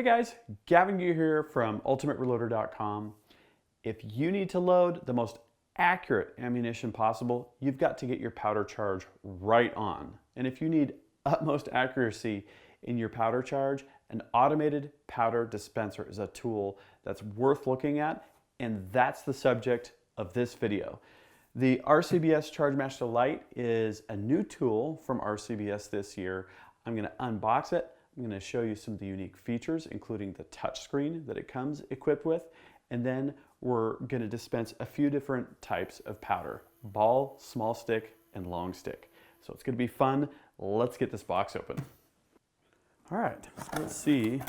guys, Gavin Gear here from ultimatereloader.com. If you need to load the most accurate ammunition possible, you've got to get your powder charge right on. And if you need utmost accuracy in your powder charge, an automated powder dispenser is a tool that's worth looking at, and that's the subject of this video. The RCBS Chargemaster Lite is a new tool from RCBS this year. I'm going to unbox it. I'm going to show you some of the unique features, including the touchscreen that it comes equipped with, and then we're going to dispense a few different types of powder: ball, small stick, and long stick. So it's going to be fun. Let's get this box open. All right, so let's see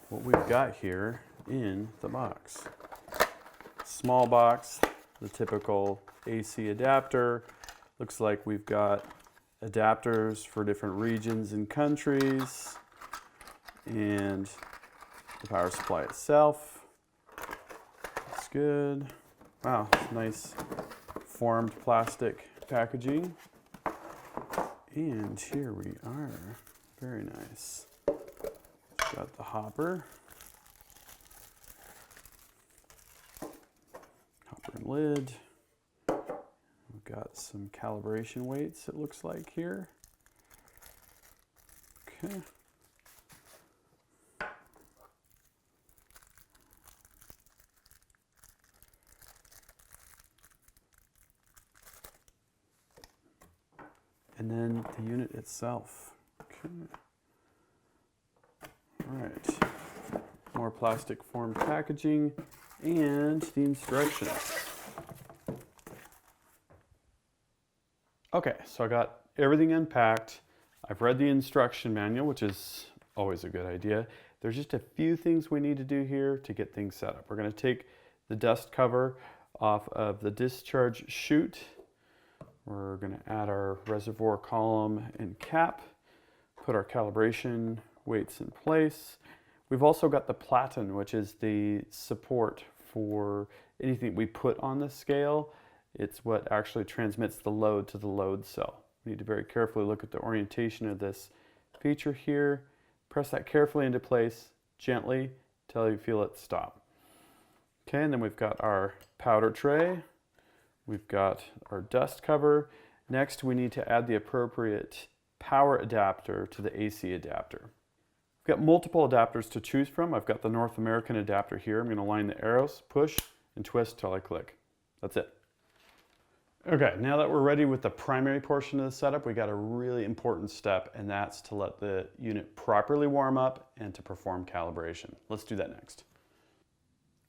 what we've got here in the box. Small box, the typical AC adapter. Looks like we've got adapters for different regions and countries, and the power supply itself. That's good. Wow, nice formed plastic packaging. And here we are. Very nice. Got the hopper. Hopper and lid. We've got some calibration weights, it looks like here. Okay. And then the unit itself. Okay. All right. More plastic formed packaging and the instructions. Okay, so I got everything unpacked. I've read the instruction manual, which is always a good idea. There's just a few things we need to do here to get things set up. We're going to take the dust cover off of the discharge chute. We're going to add our reservoir column and cap, put our calibration weights in place. We've also got the platen, which is the support for anything we put on the scale. It's what actually transmits the load to the load cell. We need to very carefully look at the orientation of this feature here. Press that carefully into place, gently, till you feel it stop. Okay, and then we've got our powder tray. We've got our dust cover. Next, we need to add the appropriate power adapter to the AC adapter. We've got multiple adapters to choose from. I've got the North American adapter here. I'm going to line the arrows, push, and twist till I click. That's it. Okay, now that we're ready with the primary portion of the setup, we got a really important step, and that's to let the unit properly warm up and to perform calibration. Let's do that next.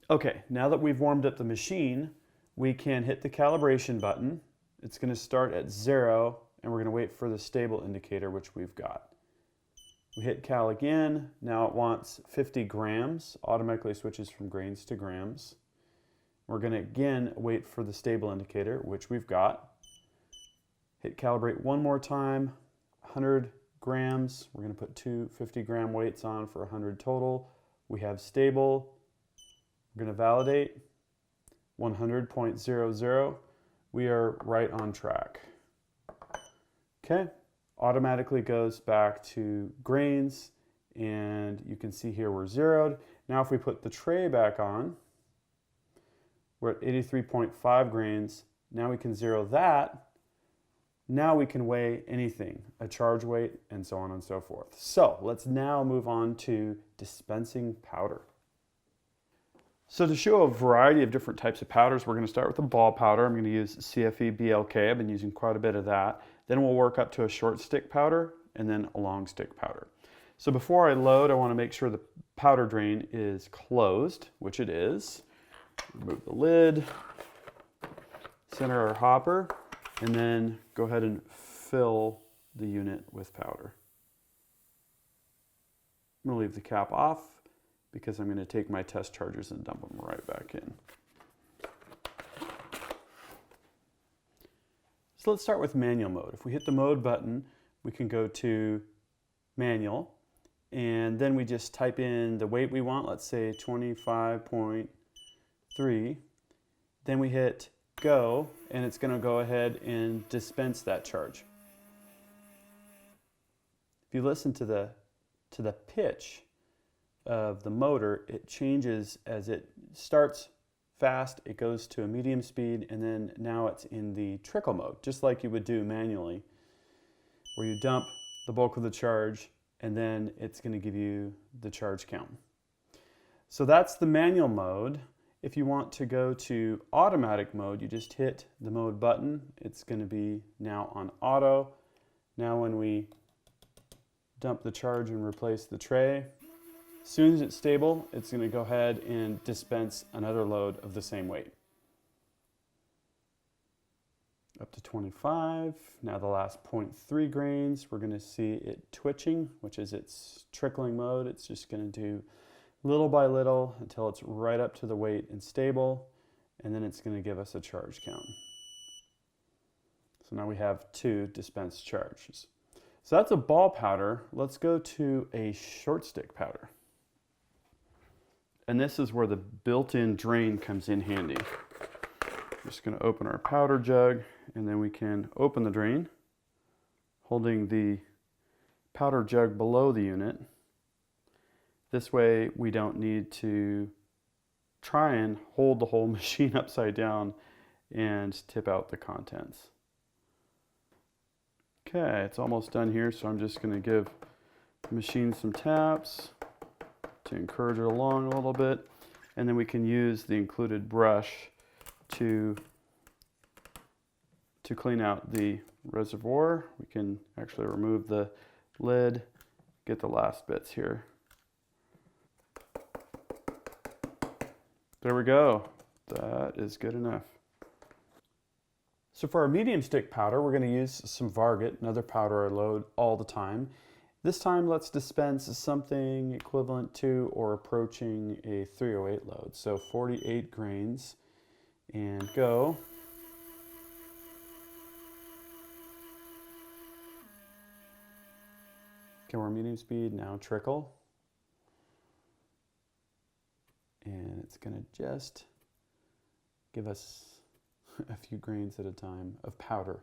Okay, now that we've warmed up the machine, we can hit the calibration button. It's going to start at 0, and we're going to wait for the stable indicator, which we've got. We hit cal again. Now it wants 50 grams, automatically switches from grains to grams. We're going to again wait for the stable indicator, which we've got. Hit calibrate one more time, 100 grams. We're going to put two 50-gram weights on for 100 total. We have stable. We're going to validate. 100.00. We are right on track. Okay, automatically goes back to grains, and you can see here we're zeroed. Now if we put the tray back on, we're at 83.5 grains. Now we can zero that. Now we can weigh anything, a charge weight, and so on and so forth. So let's now move on to dispensing powder. So to show a variety of different types of powders, we're going to start with a ball powder. I'm going to use CFE BLK. I've been using quite a bit of that. Then we'll work up to a short stick powder and then a long stick powder. So before I load, I want to make sure the powder drain is closed, which it is. Remove the lid, center our hopper, and then go ahead and fill the unit with powder. I'm going to leave the cap off, because I'm going to take my test charges and dump them right back in. So let's start with manual mode. If we hit the mode button, we can go to manual, and then we just type in the weight we want, let's say 25.3. Then we hit go, and it's going to go ahead and dispense that charge. If you listen to the pitch of the motor, it changes as it starts fast, it goes to a medium speed, and then now it's in the trickle mode, just like you would do manually, where you dump the bulk of the charge, and then it's going to give you the charge count. So that's the manual mode. If you want to go to automatic mode, you just hit the mode button. It's going to be now on auto. Now when we dump the charge and replace the tray, as soon as it's stable, it's going to go ahead and dispense another load of the same weight. Up to 25. Now the last 0.3 grains, we're going to see it twitching, which is its trickling mode. It's just going to do little by little until it's right up to the weight and stable, and then it's going to give us a charge count. So now we have 2 dispensed charges. So that's a ball powder. Let's go to a short stick powder. And this is where the built-in drain comes in handy. Just going to open our powder jug, and then we can open the drain, holding the powder jug below the unit. This way we don't need to try and hold the whole machine upside down and tip out the contents. Okay, it's almost done here, so I'm just going to give the machine some taps to encourage it along a little bit, and then we can use the included brush to clean out the reservoir. We can actually remove the lid, get the last bits here. There we go. That is good enough. So for our medium stick powder, we're going to use some Varget, another powder I load all the time. This time let's dispense something equivalent to or approaching a 308 load. So 48 grains, and go. Okay, we're medium speed, now trickle. And it's going to just give us a few grains at a time of powder.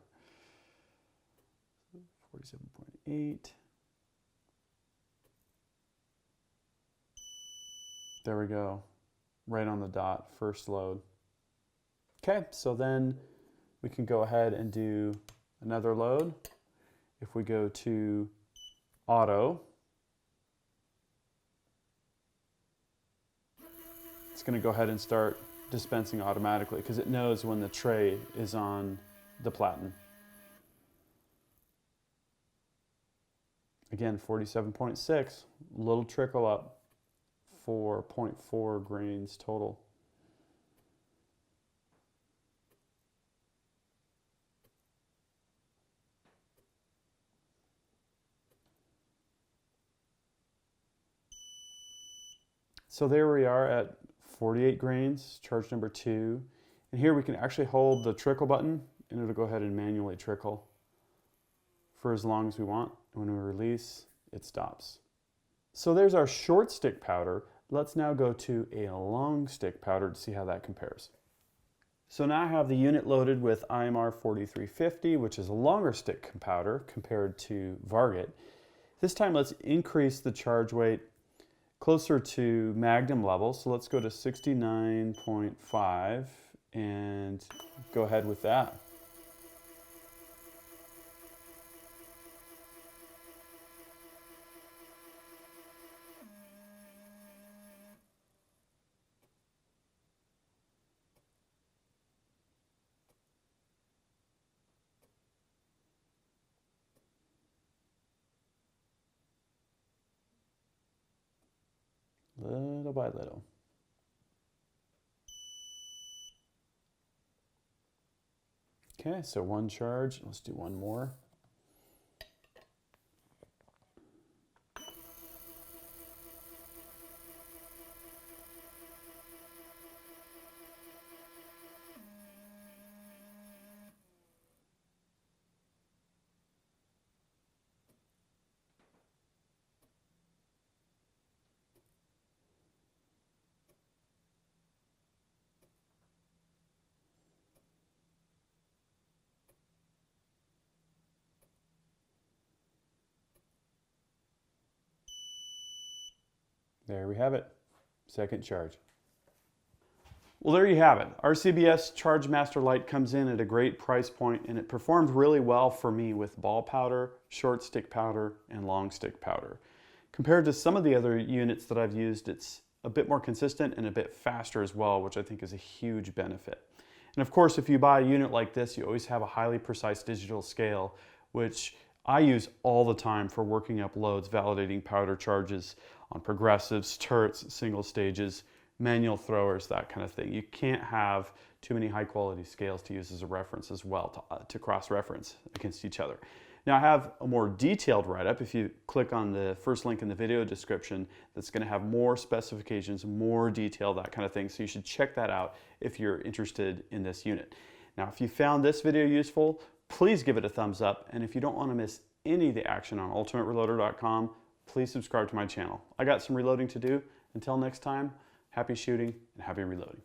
47.8. There we go. Right on the dot, first load. Okay, so then we can go ahead and do another load. If we go to auto, it's going to go ahead and start dispensing automatically because it knows when the tray is on the platen. Again, 47.6, little trickle up for 0.4 grains total. So there we are at 48 grains, charge number 2. And here we can actually hold the trickle button and it'll go ahead and manually trickle for as long as we want. When we release, it stops. So there's our short stick powder. Let's now go to a long stick powder to see how that compares. So now I have the unit loaded with IMR 4350, which is a longer stick powder compared to Varget. This time let's increase the charge weight closer to Magnum level. So let's go to 69.5 and go ahead with that. Little by little. Okay, so one charge. Let's do one more. There we have it, second charge. Well, there you have it. RCBS Chargemaster Lite comes in at a great price point, and it performed really well for me with ball powder, short stick powder, and long stick powder. Compared to some of the other units that I've used, it's a bit more consistent and a bit faster as well, which I think is a huge benefit. And of course, if you buy a unit like this, you always have a highly precise digital scale, which I use all the time for working up loads, validating powder charges on progressives, turrets, single stages, manual throwers, that kind of thing. You can't have too many high quality scales to use as a reference as well, to cross-reference against each other. Now I have a more detailed write-up if you click on the first link in the video description that's going to have more specifications, more detail, that kind of thing. So you should check that out if you're interested in this unit. Now if you found this video useful, please give it a thumbs up. And if you don't want to miss any of the action on ultimatereloader.com, please subscribe to my channel. I got some reloading to do. Until next time, happy shooting and happy reloading.